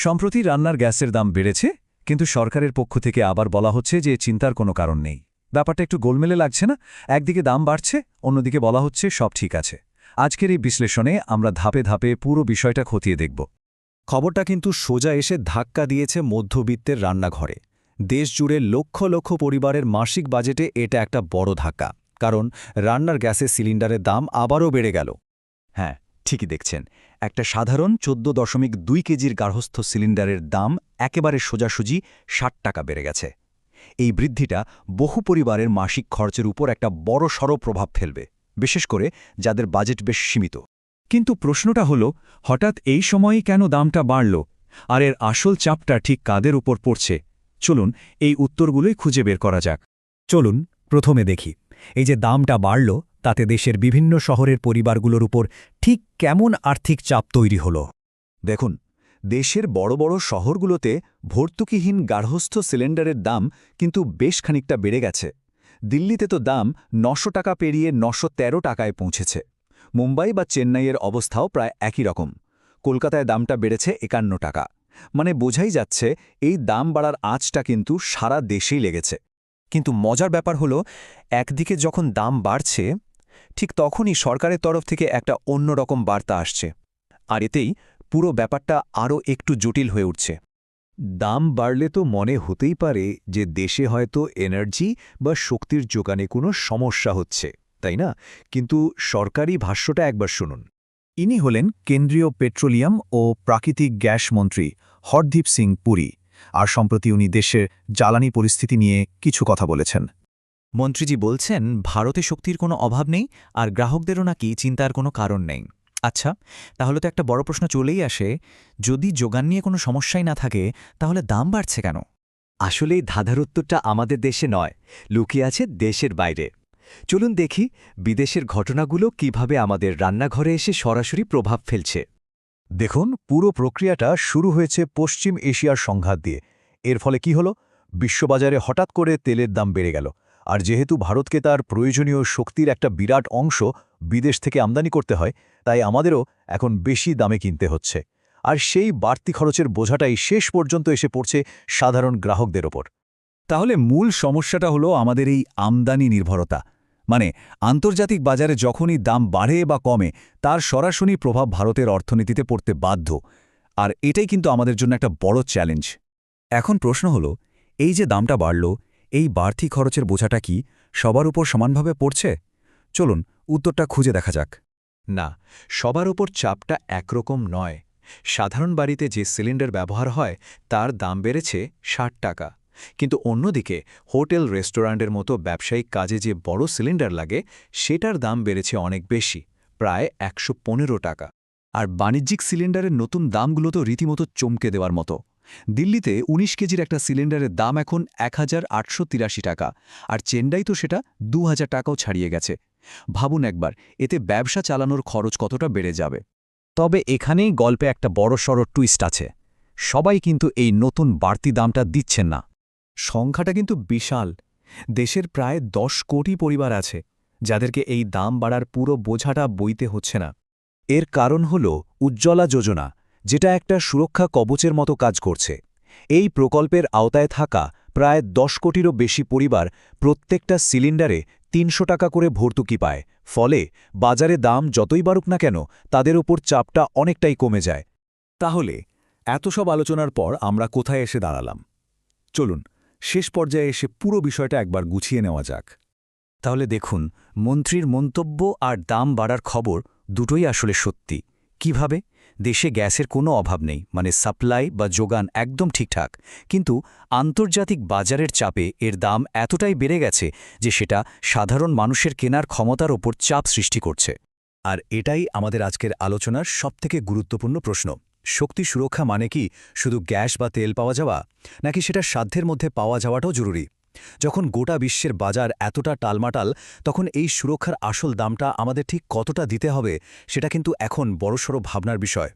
সম্প্রতি রান্নার গ্যাসের দাম বেড়েছে, কিন্তু সরকারের পক্ষ থেকে আবার বলা হচ্ছে যে চিন্তার কোনো কারণ নেই। ব্যাপারটা একটু গোলমেলে লাগছে না? একদিকে দাম বাড়ছে, অন্যদিকে বলা হচ্ছে সব ঠিক আছে। আজকের এই বিশ্লেষণে আমরা ধাপে ধাপে পুরো বিষয়টা খতিয়ে দেখব। খবরটা কিন্তু সোজা এসে ধাক্কা দিয়েছে মধ্যবিত্তের রান্নাঘরে। দেশজুড়ে লক্ষ লক্ষ পরিবারের মাসিক বাজেটে এটা একটা বড় ধাক্কা, কারণ রান্নার গ্যাসের সিলিন্ডারের দাম আবারও বেড়ে গেল। হ্যাঁ, ঠিকই দেখছেন। একটা সাধারণ 14.2 কেজির গার্হস্থ্য সিলিন্ডারের দাম একেবারে সোজাসুজি ৬০ টাকা বেড়ে গেছে। এই বৃদ্ধিটা বহু পরিবারের মাসিক খরচের উপর একটা বড়সড় প্রভাব ফেলবে, বিশেষ করে যাদের বাজেট বেশ সীমিত। কিন্তু প্রশ্নটা হলো, হঠাৎ এই সময়েই কেন দামটা বাড়ল? আর এর আসল চাপটা ঠিক কাদের উপর পড়ছে? চলুন এই উত্তরগুলোই খুঁজে বের করা যাক। চলুন প্রথমে দেখি, এই যে দামটা বাড়ল, তাতে দেশের বিভিন্ন শহরের পরিবারগুলোর উপর ঠিক কেমন আর্থিক চাপ তৈরি হল। দেখুন, দেশের বড় বড় শহরগুলোতে ভর্তুকিহীন গার্হস্থ্য সিলিন্ডারের দাম কিন্তু বেশ খানিকটা বেড়ে গেছে। দিল্লিতে তো দাম ৯০০ টাকা পেরিয়ে ৯১৩ টাকায় পৌঁছেছে। মুম্বাই বা চেন্নাইয়ের অবস্থাও প্রায় একই রকম। কলকাতায় দামটা বেড়েছে ৫১ টাকা। মানে বোঝাই যাচ্ছে এই দাম বাড়ার আঁচটা কিন্তু সারা দেশেই লেগেছে। কিন্তু মজার ব্যাপার হলো, একদিকে যখন দাম বাড়ছে, ঠিক তখনই সরকারের তরফ থেকে একটা অন্যরকম বার্তা আসছে, আর এতেই পুরো ব্যাপারটা আরও একটু জটিল হয়ে উঠছে। দাম বাড়লে তো মনে হতেই পারে যে দেশে হয়তো এনার্জি বা শক্তির যোগানে কোনো সমস্যা হচ্ছে, তাই না? কিন্তু সরকারি ভাষ্যটা একবার শুনুন। ইনি হলেন কেন্দ্রীয় পেট্রোলিয়াম ও প্রাকৃতিক গ্যাস মন্ত্রী হরদীপ সিং পুরী, আর সম্প্রতি উনি দেশের জ্বালানি পরিস্থিতি নিয়ে কিছু কথা বলেছেন। মন্ত্রীজি বলছেন, ভারতে শক্তির কোনো অভাব নেই, আর গ্রাহকদেরও নাকি চিন্তার কোনো কারণ নেই। আচ্ছা, তাহলে তো একটা বড় প্রশ্ন চলেই আসে, যদি যোগান নিয়ে কোনো সমস্যাই না থাকে, তাহলে দাম বাড়ছে কেন? আসলে এই ধাঁধার উত্তরটা আমাদের দেশে নয়, লুকিয়ে আছে দেশের বাইরে। চলুন দেখি বিদেশের ঘটনাগুলো কিভাবে আমাদের রান্নাঘরে এসে সরাসরি প্রভাব ফেলছে। দেখুন, পুরো প্রক্রিয়াটা শুরু হয়েছে পশ্চিম এশিয়ার সংঘাত দিয়ে। এর ফলে কি হলো? বিশ্ববাজারে হঠাৎ করে তেলের দাম বেড়ে গেল। আর যেহেতু ভারতকে তার প্রয়োজনীয় শক্তির একটা বিরাট অংশ বিদেশ থেকে আমদানি করতে হয়, তাই আমাদেরও এখন বেশি দামে কিনতে হচ্ছে। আর সেই বাড়তি খরচের বোঝাটাই শেষ পর্যন্ত এসে পড়ছে সাধারণ গ্রাহকদের ওপর। তাহলে মূল সমস্যাটা হলো আমাদের এই আমদানি নির্ভরতা। মানে আন্তর্জাতিক বাজারে যখনই দাম বাড়ে বা কমে, তার সরাসরি প্রভাব ভারতের অর্থনীতিতে পড়তে বাধ্য। আর এটাই কিন্তু আমাদের জন্য একটা বড় চ্যালেঞ্জ। এখন প্রশ্ন হলো, এই যে দামটা বাড়ল, এই বাড়তি খরচের বোঝাটা কি সবার উপর সমানভাবে পড়ছে? চলুন উত্তরটা খুঁজে দেখা যাক। না, সবার ওপর চাপটা একরকম নয়। সাধারণ বাড়িতে যে সিলিন্ডার ব্যবহার হয়, তার দাম বেড়েছে ৬০ টাকা। কিন্তু অন্যদিকে হোটেল রেস্টুরেন্টের মতো ব্যবসায়িক কাজে যে বড় সিলিন্ডার লাগে, সেটার দাম বেড়েছে অনেক বেশি, প্রায় ১১৫ টাকা। আর বাণিজ্যিক সিলিন্ডারের নতুন দামগুলো তো রীতিমতো চমকে দেওয়ার মতো। দিল্লিতে ১৯ কেজির একটা সিলিন্ডারের দাম এখন ১,৮৮৩ টাকা, আর চেন্নাই তো সেটা ২,০০০ টাকাও ছাড়িয়ে গেছে। ভাবুন একবার, এতে ব্যবসা চালানোর খরচ কতটা বেড়ে যাবে। তবে এখানেই গল্পে একটা বড়সড় টুইস্ট আছে। সবাই কিন্তু এই নতুন বাড়তি দামটা দিচ্ছেন না। সংখ্যাটা কিন্তু বিশাল। দেশের প্রায় ১০ কোটি পরিবার আছে, যাদেরকে এই দাম বাড়ার পুরো বোঝাটা বইতে হচ্ছে না। এর কারণ হল উজ্জ্বলা যোজনা, যেটা একটা সুরক্ষা কবচের মতো কাজ করছে। এই প্রকল্পের আওতায় থাকা প্রায় ১০ কোটিরও বেশি পরিবার প্রত্যেকটা সিলিন্ডারে ৩০০ টাকা করে ভর্তুকি পায়। ফলে বাজারে দাম যতই বাড়ুক না কেন, তাদের ওপর চাপটা অনেকটাই কমে যায়। তাহলে এত সব আলোচনার পর আমরা কোথায় এসে দাঁড়ালাম? চলুন শেষ পর্যায়ে এসে পুরো বিষয়টা একবার গুছিয়ে নেওয়া যাক। তাহলে দেখুন, মন্ত্রীর মন্তব্য আর দাম বাড়ার খবর দুটোই আসলে সত্যি। কিভাবে? দেশে গ্যাসের কোনো অভাব নেই, মানে সাপ্লাই বা যোগান একদম ঠিকঠাক। কিন্তু আন্তর্জাতিক বাজারের চাপে এর দাম এতটাই বেড়ে গেছে যে সেটা সাধারণ মানুষের কেনার ক্ষমতার ওপর চাপ সৃষ্টি করছে। আর এটাই আমাদের আজকের আলোচনার সবথেকে গুরুত্বপূর্ণ প্রশ্ন। শক্তি সুরক্ষা মানে কি শুধু গ্যাস বা তেল পাওয়া যাওয়া, নাকি সেটা সাধ্যের মধ্যে পাওয়া যাওয়াটাও জরুরি? যখন গোটা বিশ্বের বাজার এতটা টালমাটাল, তখন এই সুরক্ষার আসল দামটা আমাদের ঠিক কতটা দিতে হবে, সেটা কিন্তু এখন বড়সড় ভাবনার বিষয়।